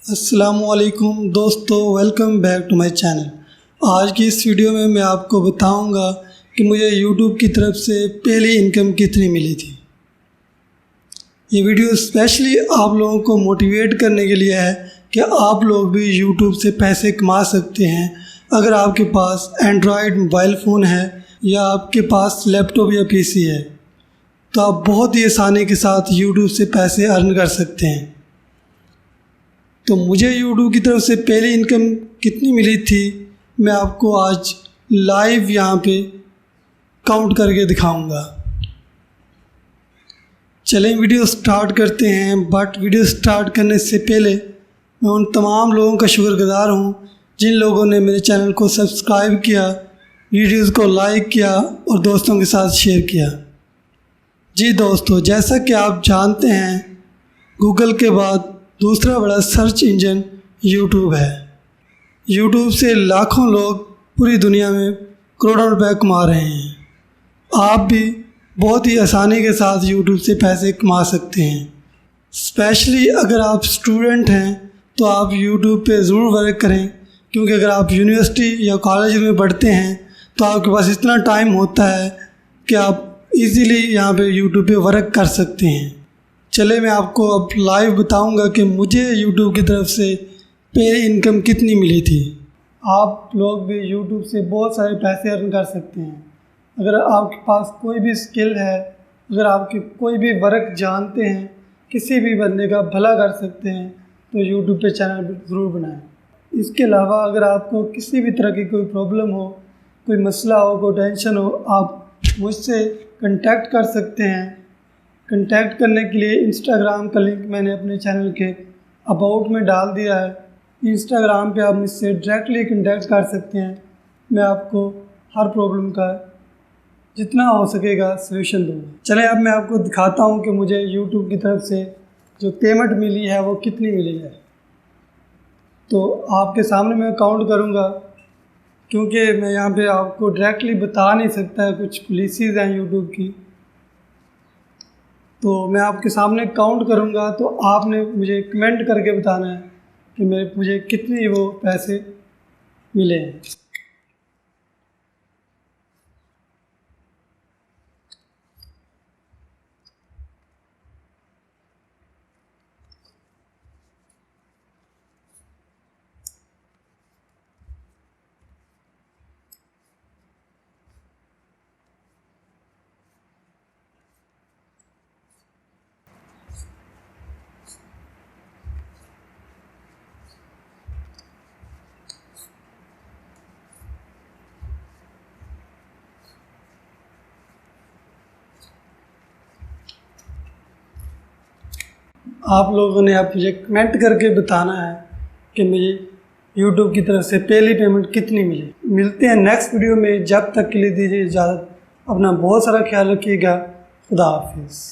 अस्सलामुअलैकुम दोस्तों, welcome back to my channel. आज की इस वीडियो में मैं आपको बताऊंगा कि मुझे यूट्यूब की तरफ से पहली इनकम कितनी मिली थी। ये वीडियो स्पेशली आप लोगों को मोटिवेट करने के लिए है कि आप लोग भी यूट्यूब से पैसे कमा सकते हैं। अगर आपके पास एंड्रॉयड मोबाइल फ़ोन है या आपके पास लैपटॉप या पीसी है तो आप बहुत ही आसानी के साथ यूट्यूब से पैसे अर्न कर सकते हैं। तो मुझे यूट्यूब की तरफ से पहली इनकम कितनी मिली थी मैं आपको आज लाइव यहाँ पे काउंट करके दिखाऊंगा। चलें वीडियो स्टार्ट करते हैं। बट वीडियो स्टार्ट करने से पहले मैं उन तमाम लोगों का शुक्रगुजार हूँ जिन लोगों ने मेरे चैनल को सब्सक्राइब किया, वीडियोज़ को लाइक किया और दोस्तों के साथ शेयर किया। जी दोस्तों, जैसा कि आप जानते हैं गूगल के बाद दूसरा बड़ा सर्च इंजन यूट्यूब है। यूट्यूब से लाखों लोग पूरी दुनिया में करोड़ों रुपए कमा रहे हैं। आप भी बहुत ही आसानी के साथ यूट्यूब से पैसे कमा सकते हैं। स्पेशली अगर आप स्टूडेंट हैं तो आप यूट्यूब पे ज़रूर वर्क करें, क्योंकि अगर आप यूनिवर्सिटी या कॉलेज में पढ़ते हैं तो आपके पास इतना टाइम होता है कि आप इजीली यहाँ पे यूट्यूब पे वर्क कर सकते हैं। चले मैं आपको अब लाइव बताऊंगा कि मुझे यूट्यूब की तरफ से पहली इनकम कितनी मिली थी। आप लोग भी यूट्यूब से बहुत सारे पैसे अर्न कर सकते हैं। अगर आपके पास कोई भी स्किल है, अगर आपके कोई भी वर्क जानते हैं, किसी भी बंदे का भला कर सकते हैं तो यूट्यूब पे चैनल ज़रूर बनाएं। इसके अलावा अगर आपको किसी भी तरह की कोई प्रॉब्लम हो, कोई मसला हो, कोई टेंशन हो, आप मुझसे कांटेक्ट कर सकते हैं। कांटेक्ट करने के लिए इंस्टाग्राम का लिंक मैंने अपने चैनल के अबाउट में डाल दिया है। इंस्टाग्राम पे आप मुझसे डायरेक्टली कांटेक्ट कर सकते हैं। मैं आपको हर प्रॉब्लम का जितना हो सकेगा सलूशन दूँगा। चलें अब मैं आपको दिखाता हूँ कि मुझे यूट्यूब की तरफ से जो पेमेंट मिली है वो कितनी मिली है। तो आपके सामने मैं काउंट करूँगा, क्योंकि मैं यहाँ पे आपको डायरेक्टली बता नहीं सकता है, कुछ पॉलिसीज़ हैं यूट्यूब की। तो मैं आपके सामने काउंट करूँगा तो आपने मुझे कमेंट करके बताना है कि मुझे कितनी वो पैसे मिले हैं। आप लोगों ने अब मुझे कमेंट करके बताना है कि मुझे यूट्यूब की तरफ से पहली पेमेंट कितनी मिली। मिलते हैं नेक्स्ट वीडियो में। जब तक के लिए दीजिए इजाज़त। अपना बहुत सारा ख्याल रखिएगा। खुदा हाफिज़।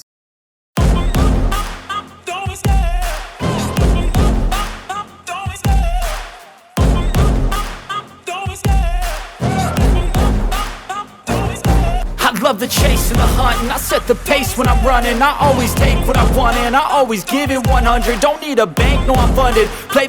Love the chase and the hunt, and I set the pace when I'm running. I always take what I want and I always give it 100. Don't need a bank, no I'm funded. Play the